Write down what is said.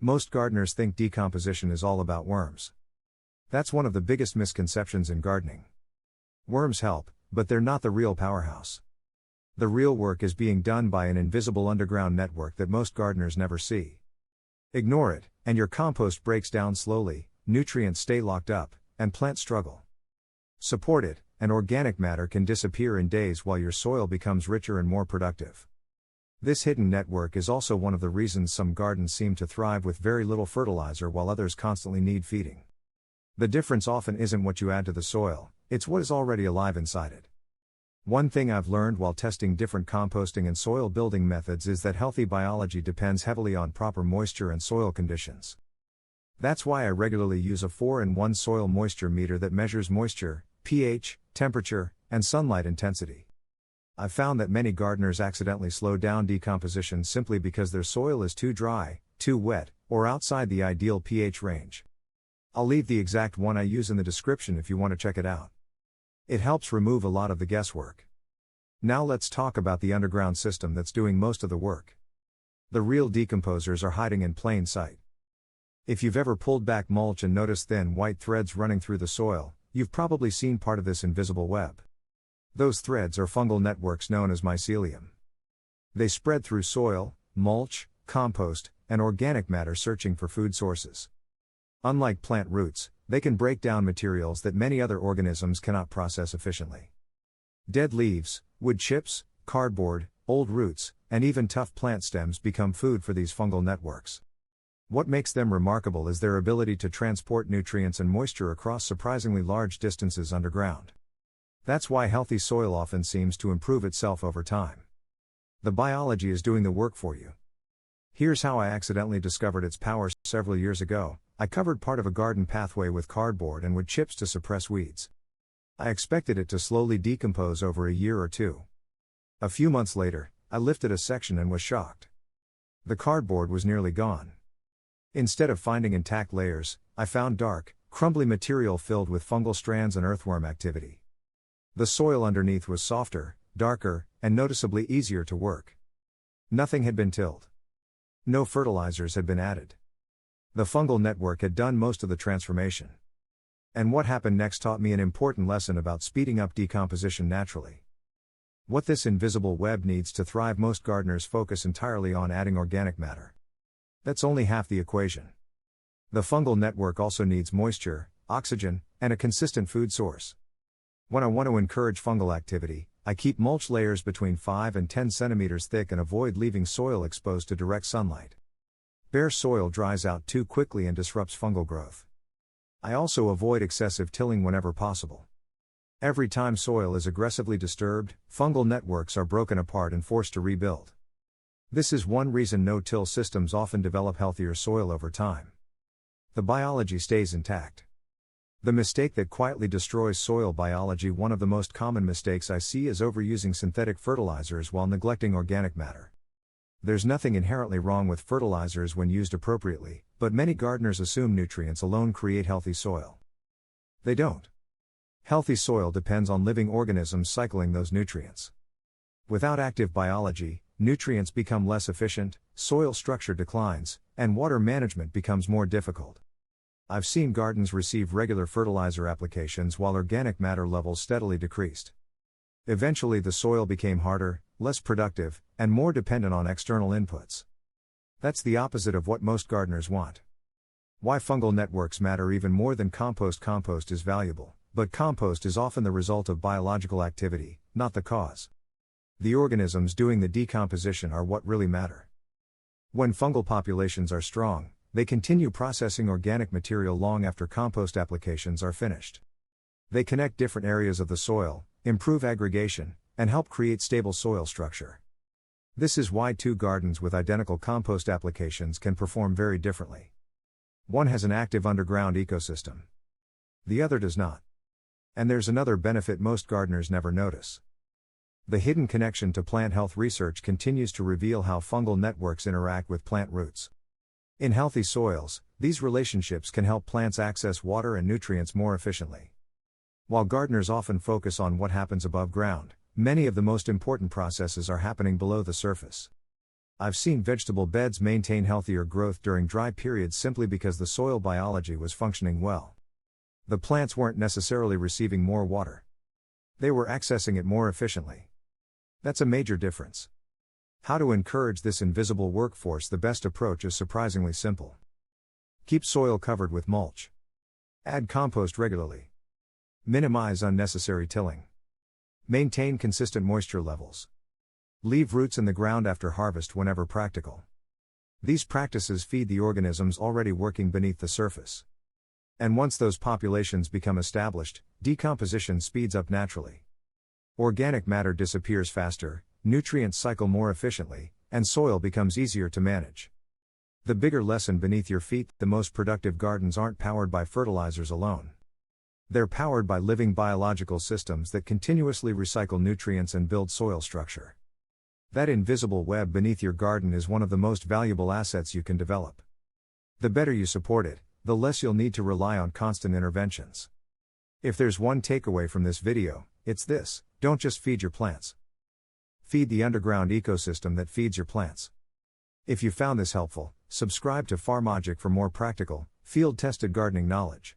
Most gardeners think decomposition is all about worms. That's one of the biggest misconceptions in gardening. Worms help, but they're not the real powerhouse. The real work is being done by an invisible underground network that most gardeners never see. Ignore it, and your compost breaks down slowly, nutrients stay locked up, and plants struggle. Support it, and organic matter can disappear in days while your soil becomes richer and more productive. This hidden network is also one of the reasons some gardens seem to thrive with very little fertilizer while others constantly need feeding. The difference often isn't what you add to the soil, it's what is already alive inside it. One thing I've learned while testing different composting and soil building methods is that healthy biology depends heavily on proper moisture and soil conditions. That's why I regularly use a 4-in-1 soil moisture meter that measures moisture, pH, temperature, and sunlight intensity. I've found that many gardeners accidentally slow down decomposition simply because their soil is too dry, too wet, or outside the ideal pH range. I'll leave the exact one I use in the description if you want to check it out. It helps remove a lot of the guesswork. Now let's talk about the underground system that's doing most of the work. The real decomposers are hiding in plain sight. If you've ever pulled back mulch and noticed thin white threads running through the soil, you've probably seen part of this invisible web. Those threads are fungal networks known as mycelium. They spread through soil, mulch, compost, and organic matter searching for food sources. Unlike plant roots, they can break down materials that many other organisms cannot process efficiently. Dead leaves, wood chips, cardboard, old roots, and even tough plant stems become food for these fungal networks. What makes them remarkable is their ability to transport nutrients and moisture across surprisingly large distances underground. That's why healthy soil often seems to improve itself over time. The biology is doing the work for you. Here's how I accidentally discovered its power. Several years ago, I covered part of a garden pathway with cardboard and wood chips to suppress weeds. I expected it to slowly decompose over a year or two. A few months later, I lifted a section and was shocked. The cardboard was nearly gone. Instead of finding intact layers, I found dark, crumbly material filled with fungal strands and earthworm activity. The soil underneath was softer, darker, and noticeably easier to work. Nothing had been tilled. No fertilizers had been added. The fungal network had done most of the transformation. And what happened next taught me an important lesson about speeding up decomposition naturally. What this invisible web needs to thrive, most gardeners focus entirely on adding organic matter. That's only half the equation. The fungal network also needs moisture, oxygen, and a consistent food source. When I want to encourage fungal activity, I keep mulch layers between 5 and 10 centimeters thick and avoid leaving soil exposed to direct sunlight. Bare soil dries out too quickly and disrupts fungal growth. I also avoid excessive tilling whenever possible. Every time soil is aggressively disturbed, fungal networks are broken apart and forced to rebuild. This is one reason no-till systems often develop healthier soil over time. The biology stays intact. The mistake that quietly destroys soil biology. One of the most common mistakes I see is overusing synthetic fertilizers while neglecting organic matter. There's nothing inherently wrong with fertilizers when used appropriately, but many gardeners assume nutrients alone create healthy soil. They don't. Healthy soil depends on living organisms cycling those nutrients. Without active biology, nutrients become less efficient, soil structure declines, and water management becomes more difficult. I've seen gardens receive regular fertilizer applications while organic matter levels steadily decreased. Eventually the soil became harder, less productive, and more dependent on external inputs. That's the opposite of what most gardeners want. Why fungal networks matter even more than compost. Compost is valuable, but compost is often the result of biological activity, not the cause. The organisms doing the decomposition are what really matter. When fungal populations are strong, they continue processing organic material long after compost applications are finished. They connect different areas of the soil, improve aggregation, and help create stable soil structure. This is why two gardens with identical compost applications can perform very differently. One has an active underground ecosystem. The other does not. And there's another benefit most gardeners never notice. The hidden connection to plant health. Research continues to reveal how fungal networks interact with plant roots. In healthy soils, these relationships can help plants access water and nutrients more efficiently. While gardeners often focus on what happens above ground, many of the most important processes are happening below the surface. I've seen vegetable beds maintain healthier growth during dry periods simply because the soil biology was functioning well. The plants weren't necessarily receiving more water. They were accessing it more efficiently. That's a major difference. How to encourage this invisible workforce? The best approach is surprisingly simple. Keep soil covered with mulch. Add compost regularly. Minimize unnecessary tilling. Maintain consistent moisture levels. Leave roots in the ground after harvest whenever practical. These practices feed the organisms already working beneath the surface. And once those populations become established, decomposition speeds up naturally. Organic matter disappears faster, nutrients cycle more efficiently, and soil becomes easier to manage. The bigger lesson beneath your feet: the most productive gardens aren't powered by fertilizers alone. They're powered by living biological systems that continuously recycle nutrients and build soil structure. That invisible web beneath your garden is one of the most valuable assets you can develop. The better you support it, the less you'll need to rely on constant interventions. If there's one takeaway from this video, it's this: don't just feed your plants. Feed the underground ecosystem that feeds your plants. If you found this helpful, subscribe to FarmLogic for more practical, field-tested gardening knowledge.